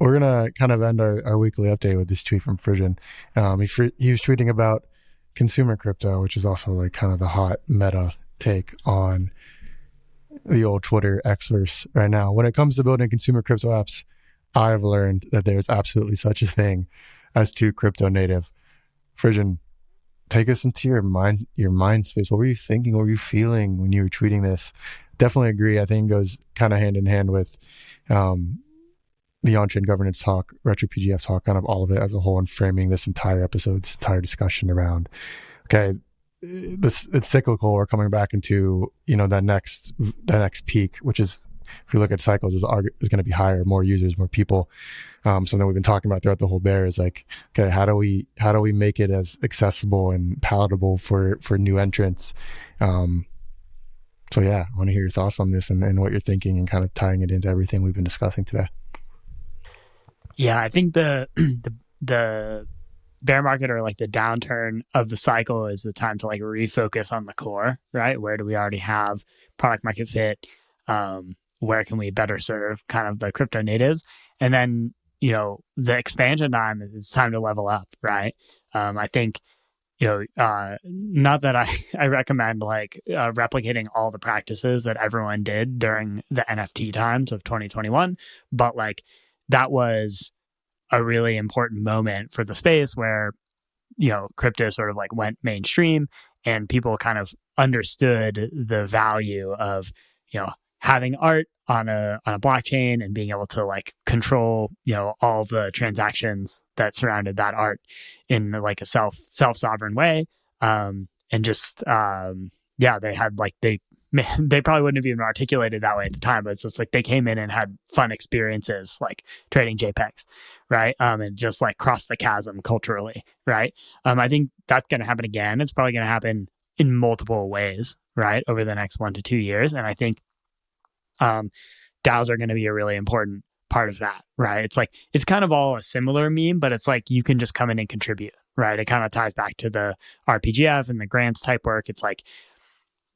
we're going to kind of end our weekly update with this tweet from Frisian. He was tweeting about consumer crypto, which is also like kind of the hot meta take on the old Twitter Xverse right now. When it comes to building consumer crypto apps, I've learned that there's absolutely such a thing as too crypto native. Frisian, take us into your mind space. What were you thinking? What were you feeling when you were tweeting this? Definitely agree. I think it goes kind of hand in hand with the on-chain governance talk, retro PGF talk, kind of all of it as a whole, and framing this entire episode, this entire discussion around, okay, it's cyclical. We're coming back into, that next peak, which is, if you look at cycles, is going to be higher, more users, more people. Something we've been talking about throughout the whole bear is like, okay, how do we make it as accessible and palatable for new entrants? So yeah, I want to hear your thoughts on this and what you're thinking, and kind of tying it into everything we've been discussing today. Yeah, I think the bear market, or like the downturn of the cycle, is the time to like refocus on the core, right? Where do we already have product market fit? Where can we better serve kind of the crypto natives? And then, the expansion time, it's time to level up, right? I think, not that I recommend like replicating all the practices that everyone did during the NFT times of 2021, but like that was a really important moment for the space where, crypto sort of like went mainstream, and people kind of understood the value of, having art on a blockchain and being able to like control, all the transactions that surrounded that art in like a self-sovereign way. And just, they had like, they probably wouldn't have even articulated that way at the time, but it's just like they came in and had fun experiences like trading JPEGs, right? And just like cross the chasm culturally, right? I think that's going to happen again. It's probably going to happen in multiple ways, right, over the next 1 to 2 years. And I think DAOs are going to be a really important part of that, right? It's like, it's kind of all a similar meme, but it's like you can just come in and contribute, right? It kind of ties back to the RPGF and the grants type work. It's like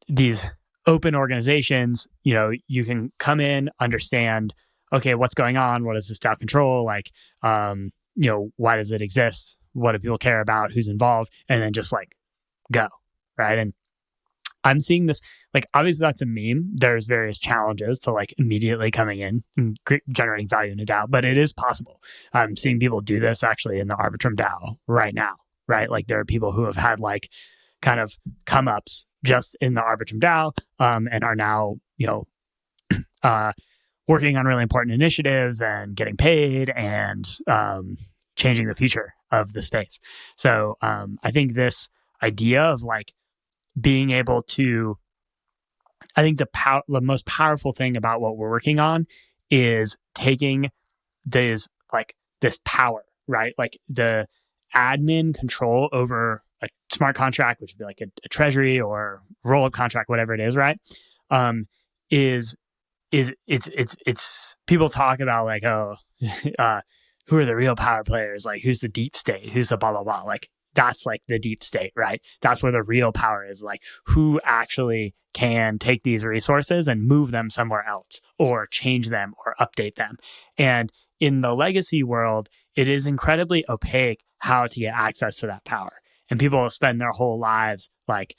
these open organizations, you can come in, understand, okay, what's going on? What is this DAO control? Like, why does it exist? What do people care about? Who's involved? And then just like go, right? And I'm seeing this, like, obviously that's a meme. There's various challenges to like immediately coming in and generating value in a DAO, but it is possible. I'm seeing people do this actually in the Arbitrum DAO right now, right? Like there are people who have had like kind of come ups just in the Arbitrum DAO, and are now, working on really important initiatives and getting paid and changing the future of the space. So I think this idea of like being able to, I think the most powerful thing about what we're working on is taking this power, right? Like the admin control over a smart contract, which would be like a treasury or roll-up contract, whatever it is, right? It's people talk about like, oh, who are the real power players? Like, who's the deep state? Who's the blah, blah, blah? Like, that's like the deep state, right? That's where the real power is, like who actually can take these resources and move them somewhere else or change them or update them. And in the legacy world, it is incredibly opaque how to get access to that power. And people spend their whole lives like,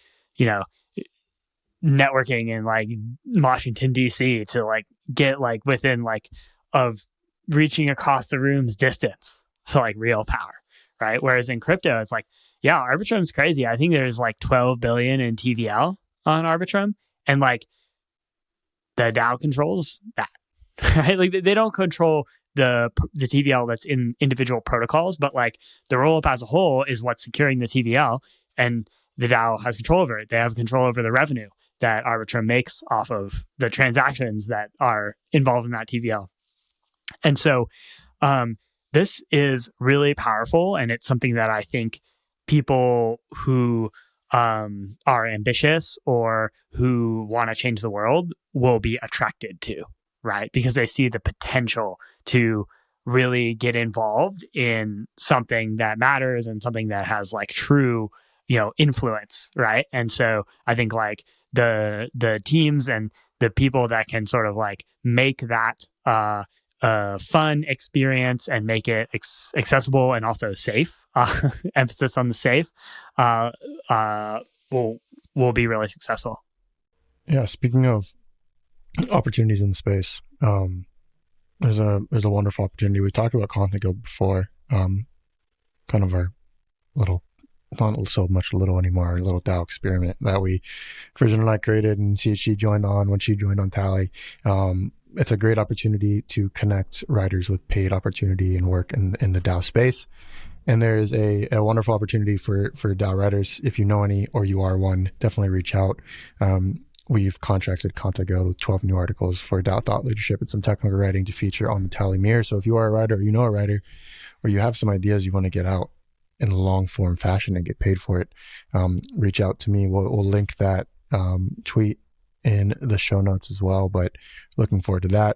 networking in like Washington, D.C. to like get like within like of reaching across the room's distance to like real power. Right. Whereas in crypto, it's like, yeah, Arbitrum's crazy. I think there's like 12 billion in TVL on Arbitrum, and like the DAO controls that, right? Like they don't control the TVL that's in individual protocols, but like the rollup as a whole is what's securing the TVL, and the DAO has control over it. They have control over the revenue that Arbitrum makes off of the transactions that are involved in that TVL. And so, this is really powerful, and it's something that I think people who are ambitious or who want to change the world will be attracted to, right? Because they see the potential to really get involved in something that matters and something that has like true, influence, right? And so I think like the teams and the people that can sort of like make that fun experience and make it accessible and also safe. Emphasis on the safe will be really successful. Yeah. Speaking of opportunities in space, there's a wonderful opportunity. We talked about Content Guild before, kind of our little, not so much little anymore, our little DAO experiment that Frisian and I created, and she joined on when she joined on Tally. It's a great opportunity to connect writers with paid opportunity and work in the DAO space. And there is a wonderful opportunity for DAO writers. If you know any or you are one, definitely reach out. We've contracted Content Guild with 12 new articles for DAO thought leadership and some technical writing to feature on the Tally Mirror. So if you are a writer or you know a writer or you have some ideas you want to get out in a long form fashion and get paid for it, reach out to me. We'll link that tweet in the show notes as well, but looking forward to that.